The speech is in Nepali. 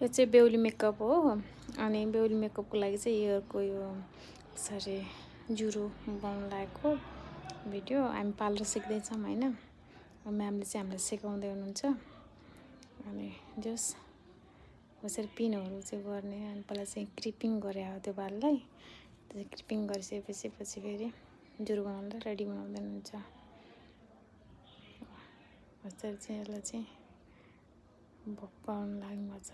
यो चाहिँ बेहुली मेकअप हो। अनि बेहुली मेकअपको लागि चाहिँ इयरको यो कसरी जुरो बनाउन लागेको भिडियो। हामी पार्लर सिक्दैछौँ होइन, म्यामले चाहिँ हामीलाई सिकाउँदै हुनुहुन्छ। अनि जस कसरी पिनहरू चाहिँ गर्ने, अनि पहिला चाहिँ क्रिपिङ गरे हो त्यो बाललाई। त्यो क्रिपिङ गरिसकेपछि फेरि जुरो बनाउँदा रेडी बनाउँदै हुनुहुन्छ। यसरी चाहिँ यसलाई चाहिँ बनाउनु लाग्नुपर्छ।